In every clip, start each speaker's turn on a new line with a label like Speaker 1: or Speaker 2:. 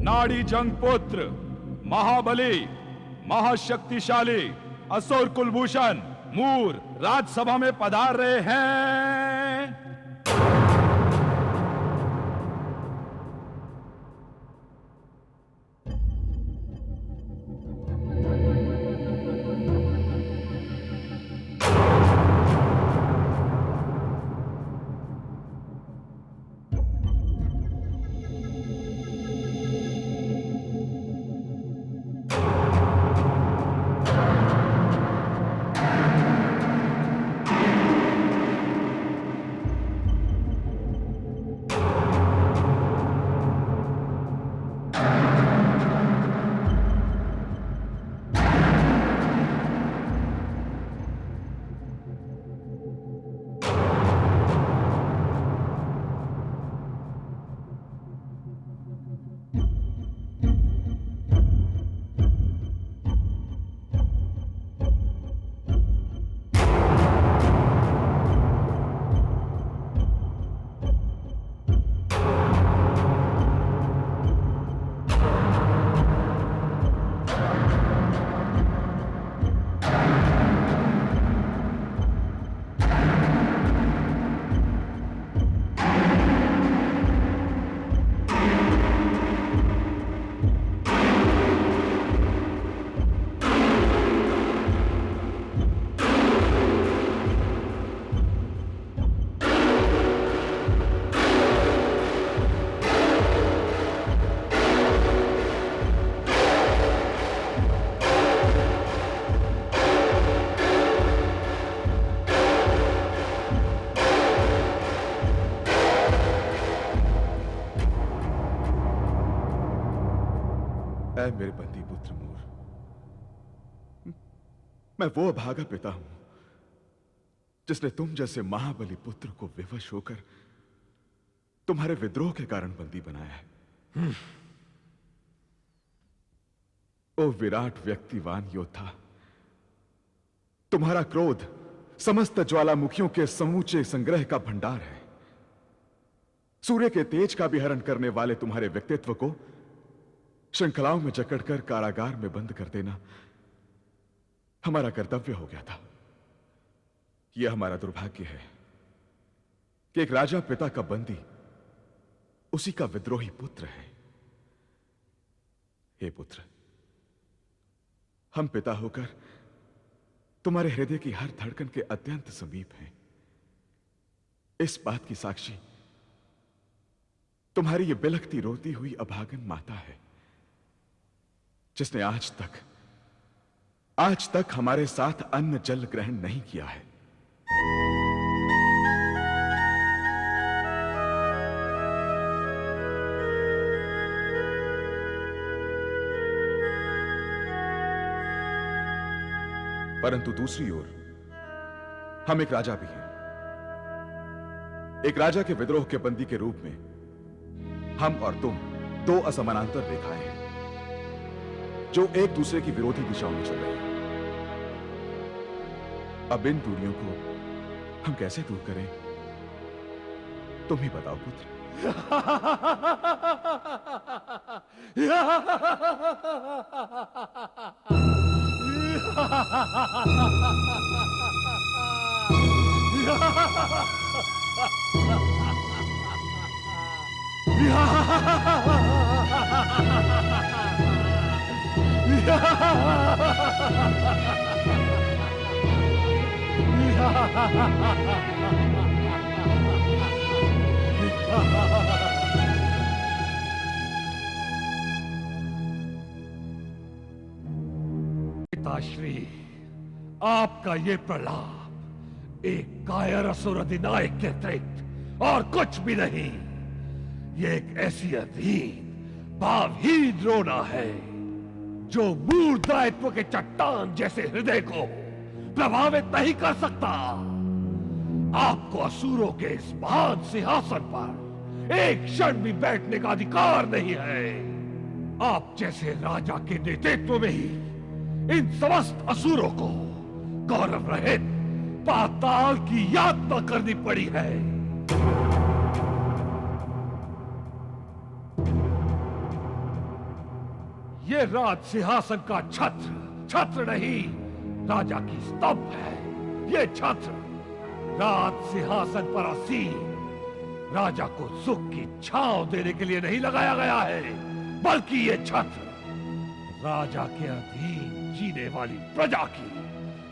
Speaker 1: नाड़ी जंग पुत्र, महाबली, महाशक्तिशाली असुर कुलभूषण मूर राजसभा में पधार रहे हैं।
Speaker 2: मेरे बंदी पुत्र मूर, मैं वो अभागा पिता हूं जिसने तुम जैसे महाबली पुत्र को विवश होकर तुम्हारे विद्रोह के कारण बंदी बनाया है। ओ विराट व्यक्तिवान योद्धा, तुम्हारा क्रोध समस्त ज्वालामुखियों के समूचे संग्रह का भंडार है। सूर्य के तेज का भी हरण करने वाले तुम्हारे व्यक्तित्व को श्रृंखलाओं में जकड़कर कारागार में बंद कर देना हमारा कर्तव्य हो गया था। यह हमारा दुर्भाग्य है कि एक राजा पिता का बंदी उसी का विद्रोही पुत्र है। हे पुत्र, हम पिता होकर तुम्हारे हृदय की हर धड़कन के अत्यंत समीप हैं। इस बात की साक्षी तुम्हारी ये बिलखती रोती हुई अभागन माता है, जिसने आज तक हमारे साथ अन्न जल ग्रहण नहीं किया है। परंतु दूसरी ओर हम एक राजा भी हैं। एक राजा के विद्रोह के बंदी के रूप में हम और तुम दो असमानांतर रेखाएं हैं जो एक दूसरे की विरोधी दिशाओं में चल रही हैं। अब इन दूरियों को हम कैसे दूर करें, तुम ही बताओ पुत्र।
Speaker 3: पिताश्री, आपका ये प्रलाप एक कायर असुर अधिनायक के अतिरिक्त और कुछ भी नहीं। ये एक ऐसी अधीन भावहीन रोना है जो मूल दायित्व के चट्टान जैसे हृदय को प्रभावित नहीं कर सकता। आपको असुरों के इस महान सिंहासन पर एक क्षण भी बैठने का अधिकार नहीं है। आप जैसे राजा के नेतृत्व में ही इन समस्त असुरों को गौरव रहित पाताल की यात्रा करनी पड़ी है। ये राज सिंहासन का छत्र छत्र नहीं, राजा की स्तंभ है। ये छत्र राज सिंहासन पर आसीन राजा को सुख की छांव देने के लिए नहीं लगाया गया है, बल्कि ये छत्र राजा के अधीन जीने वाली प्रजा की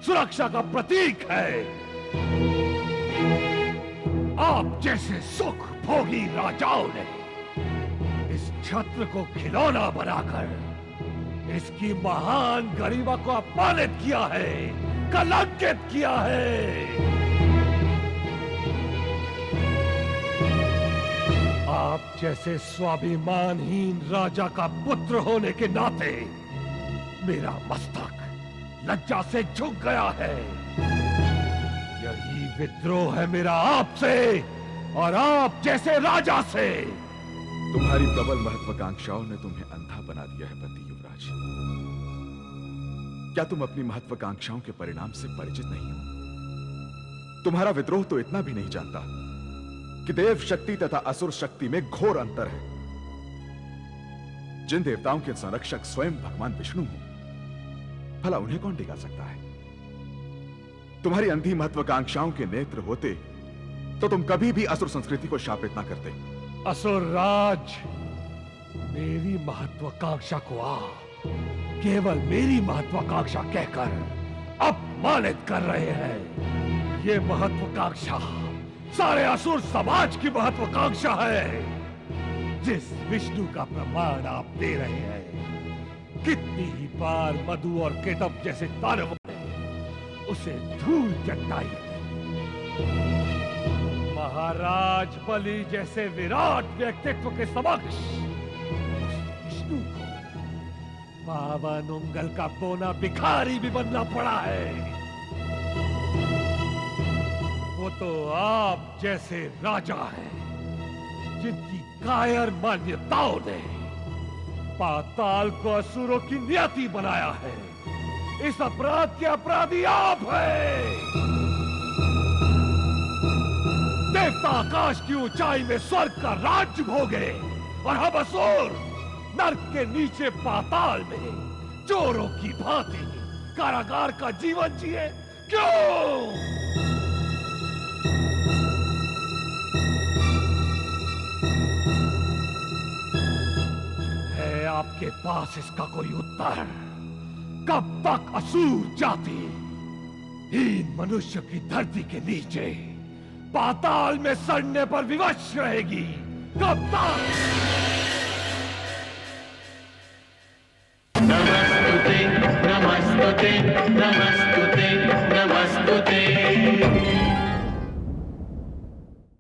Speaker 3: सुरक्षा का प्रतीक है। आप जैसे सुख भोगी राजाओं ने इस छत्र को खिलौना बनाकर इसकी महान गरिमा को अपमानित किया है, कलंकित किया है। आप जैसे स्वाभिमानहीन राजा का पुत्र होने के नाते मेरा मस्तक लज्जा से झुक गया है। यही विद्रोह है मेरा आपसे और आप जैसे राजा से।
Speaker 2: तुम्हारी प्रबल महत्वाकांक्षाओं ने तुम्हें अंधा बना दिया है बंदी युवराज। क्या तुम अपनी महत्वाकांक्षाओं के परिणाम से परिचित नहीं हो? तुम्हारा विद्रोह तो इतना भी नहीं जानता कि देव शक्ति तथा असुर शक्ति में घोर अंतर है। जिन देवताओं के संरक्षक स्वयं भगवान विष्णु हो, भला उन्हें कौन डिगा सकता है? तुम्हारी अंधी महत्वाकांक्षाओं के नेत्र होते तो तुम कभी भी असुर संस्कृति को शापित ना करते।
Speaker 3: असुर राज मेरी महत्वाकांक्षा को आप केवल मेरी महत्वाकांक्षा कहकर अपमानित कर रहे हैं। ये महत्वाकांक्षा सारे असुर समाज की महत्वाकांक्षा है, जिस विष्णु का प्रमाण आप दे रहे हैं। कितनी ही बार मधु और केतव जैसे दानवों ने उसे धूल चटाई। महाराज बलि जैसे विराट व्यक्तित्व के समक्ष विष्णु को पावन उंगल का बोना भिखारी भी बनना पड़ा है। वो तो आप जैसे राजा हैं, जिनकी कायर मान्यताओं ने पाताल को असुरों की नियति बनाया है। इस अपराध के अपराधी आप हैं। देवता आकाश की ऊंचाई में स्वर्ग का राज्य भोगे और हम असुर नर्क के नीचे पाताल में चोरों की भांति कारागार का जीवन जिए। क्यों? है आपके पास इसका कोई उत्तर? कब तक असुर जाति हीन मनुष्य की धरती के नीचे पाताल में सड़ने पर विवश रहेगी? कब तक?
Speaker 4: नमस्ते नमस्ते नमस्ते